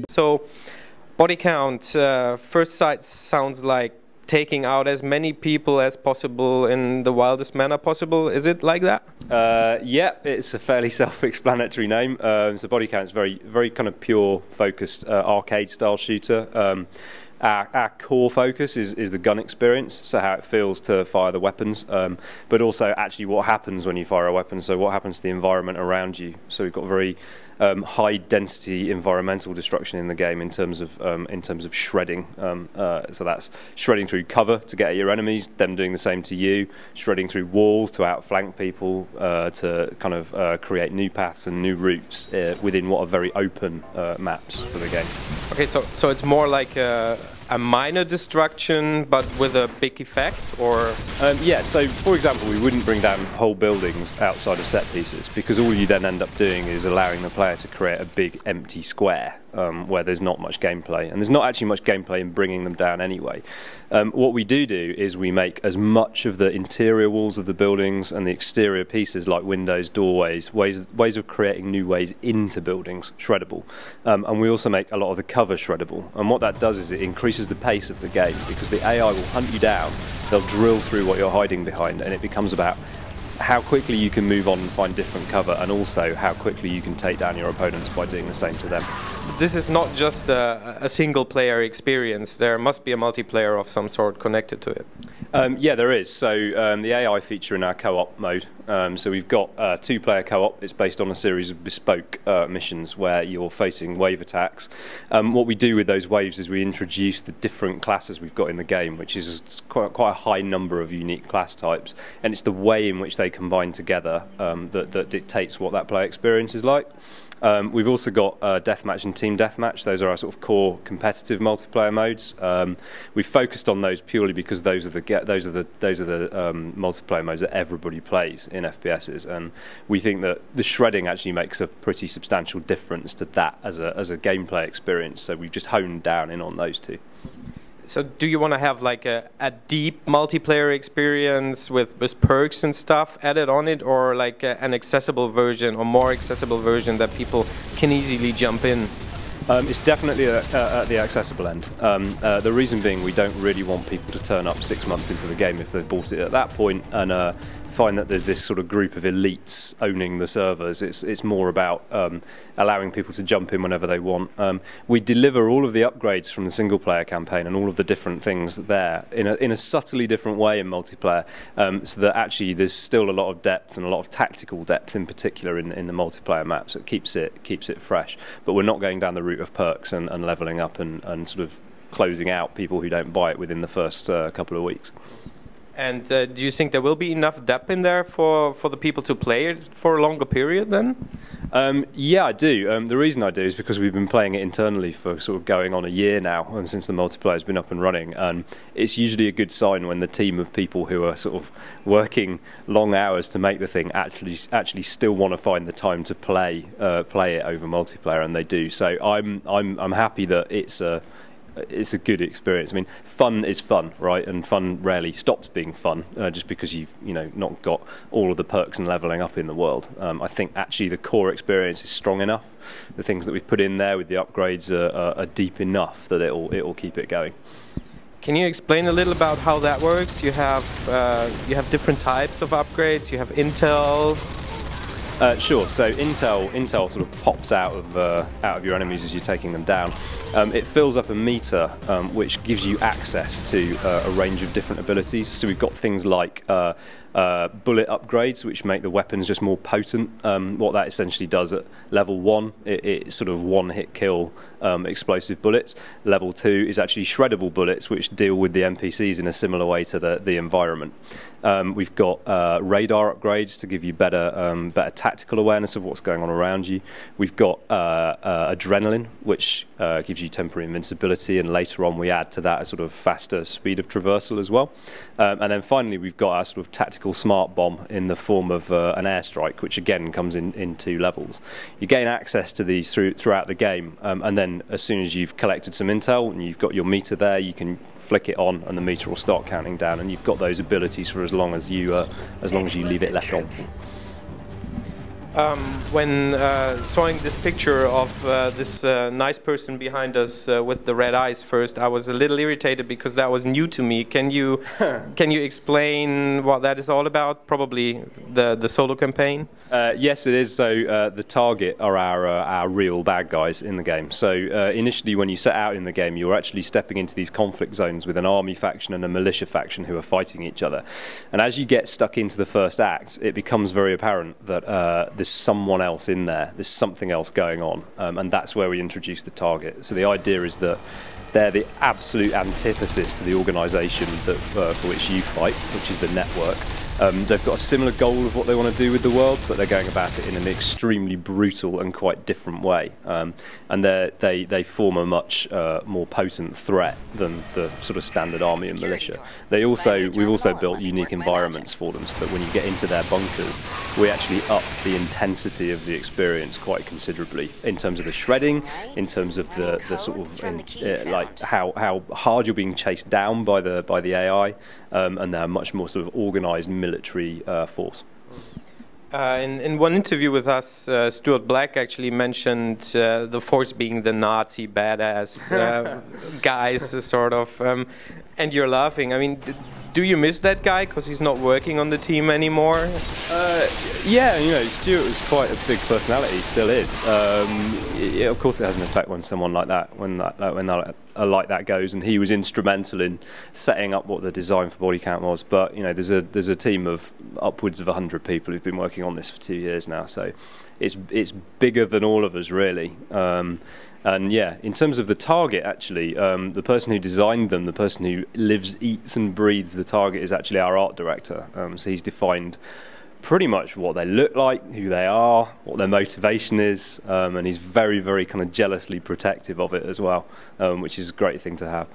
So, body count, first sight sounds like taking out as many people as possible in the wildest manner possible. Is it like that? Yeah, it's a fairly self-explanatory name. So body count is very kind of pure, focused arcade-style shooter. Our core focus is the gun experience, so how it feels to fire the weapons, but also actually what happens when you fire a weapon, so what happens to the environment around you. So we've got very high density environmental destruction in the game in terms of shredding. So that's shredding through cover to get at your enemies, them doing the same to you, shredding through walls to outflank people, to kind of create new paths and new routes within what are very open maps for the game. Okay, so it's more like a minor destruction, but with a big effect, or? Yeah, so for example, we wouldn't bring down whole buildings outside of set pieces, because all you then end up doing is allowing the player to create a big empty square where there's not much gameplay, and there's not actually much gameplay in bringing them down anyway. What we do is we make as much of the interior walls of the buildings and the exterior pieces like windows, doorways, ways of creating new ways into buildings shreddable, and we also make a lot of the cover shreddable. And what that does is it increases the pace of the game, because the AI will hunt you down, they'll drill through what you're hiding behind, and it becomes about how quickly you can move on and find different cover, and also how quickly you can take down your opponents by doing the same to them. This is not just a single player experience, there must be a multiplayer of some sort connected to it. Yeah, there is. So the AI feature in our co-op mode. So we've got two-player co-op. It's based on a series of bespoke missions where you're facing wave attacks. What we do with those waves is we introduce the different classes we've got in the game, which is quite a high number of unique class types, and it's the way in which they combine together that dictates what that player experience is like. We've also got deathmatch and team deathmatch. Those are our sort of core competitive multiplayer modes. We've focused on those purely because those are the multiplayer modes that everybody plays in FPSs, and we think that the shredding actually makes a pretty substantial difference to that as a gameplay experience. So we've just honed down in on those two. So do you want to have like a deep multiplayer experience with perks and stuff added on it, or like an accessible version or more accessible version that people can easily jump in? It's definitely at the accessible end. The reason being, we don't really want people to turn up 6 months into the game if they've bought it at that point and find that there's this sort of group of elites owning the servers. It's more about allowing people to jump in whenever they want. We deliver all of the upgrades from the single player campaign and all of the different things there in a subtly different way in multiplayer, so that actually there's still a lot of depth and a lot of tactical depth in particular in the multiplayer maps. It keeps it fresh, but we're not going down the route of perks and leveling up and sort of closing out people who don't buy it within the first couple of weeks. And do you think there will be enough depth in there for the people to play it for a longer period then? Yeah, I do. The reason I do is because we've been playing it internally for sort of going on a year now, and since the multiplayer has been up and running. And it's usually a good sign when the team of people who are sort of working long hours to make the thing actually still want to find the time to play it over multiplayer, and they do. So I'm happy that it's a good experience. I mean, fun is fun, right? And fun rarely stops being fun just because you've not got all of the perks and leveling up in the world. I think actually the core experience is strong enough. The things that we've put in there with the upgrades are deep enough that it'll keep it going. Can you explain a little about how that works? You have different types of upgrades. You have intel. Sure. So intel sort of pops out of your enemies as you're taking them down. It fills up a meter, which gives you access to a range of different abilities. So we've got things like bullet upgrades, which make the weapons just more potent. What that essentially does at level 1, it's sort of one-hit kill explosive bullets. Level 2 is actually shreddable bullets, which deal with the NPCs in a similar way to the environment. We've got radar upgrades to give you better tactical awareness of what's going on around you. We've got adrenaline, which gives you temporary invincibility, and later on we add to that a sort of faster speed of traversal as well. And then finally we've got our sort of tactical smart bomb in the form of an airstrike, which again comes in 2 levels. You gain access to these throughout the game, and then as soon as you've collected some intel and you've got your meter there, you can flick it on and the meter will start counting down, and you've got those abilities for as long as you leave it left on. When showing this picture of this nice person behind us with the red eyes first, I was a little irritated because that was new to me. Can you explain what that is all about? Probably the solo campaign. Yes, it is. So the target are our real bad guys in the game. So initially, when you set out in the game, you're actually stepping into these conflict zones with an army faction and a militia faction who are fighting each other. And as you get stuck into the first act, it becomes very apparent that there's someone else in there, there's something else going on, and that's where we introduce the target. So the idea is that they're the absolute antithesis to the organisation that for which you fight, which is the network. They've got a similar goal of what they want to do with the world, but they're going about it in an extremely brutal and quite different way. And they form a much more potent threat than the sort of standard army and militia. We've also built unique environments for them, so that when you get into their bunkers, we actually up the intensity of the experience quite considerably in terms of the shredding, in terms of the sort of like how hard you're being chased down by the AI, and they're much more sort of organised military force. In one interview with us, Stuart Black actually mentioned the Force being the Nazi badass guys, sort of, and you're laughing. I mean, do you miss that guy because he's not working on the team anymore? Yeah, you know, Stuart was quite a big personality, still is. Yeah, of course, it has an effect when someone like that, when like that goes, and he was instrumental in setting up what the design for Bodycount was. But you know, there's a team of upwards of 100 people who've been working on this for 2 years now, so it's bigger than all of us, really. And yeah, in terms of the target, actually, the person who designed them, the person who lives, eats and breathes the target is actually our art director. So he's defined pretty much what they look like, who they are, what their motivation is, and he's very, very kind of jealously protective of it as well, which is a great thing to have.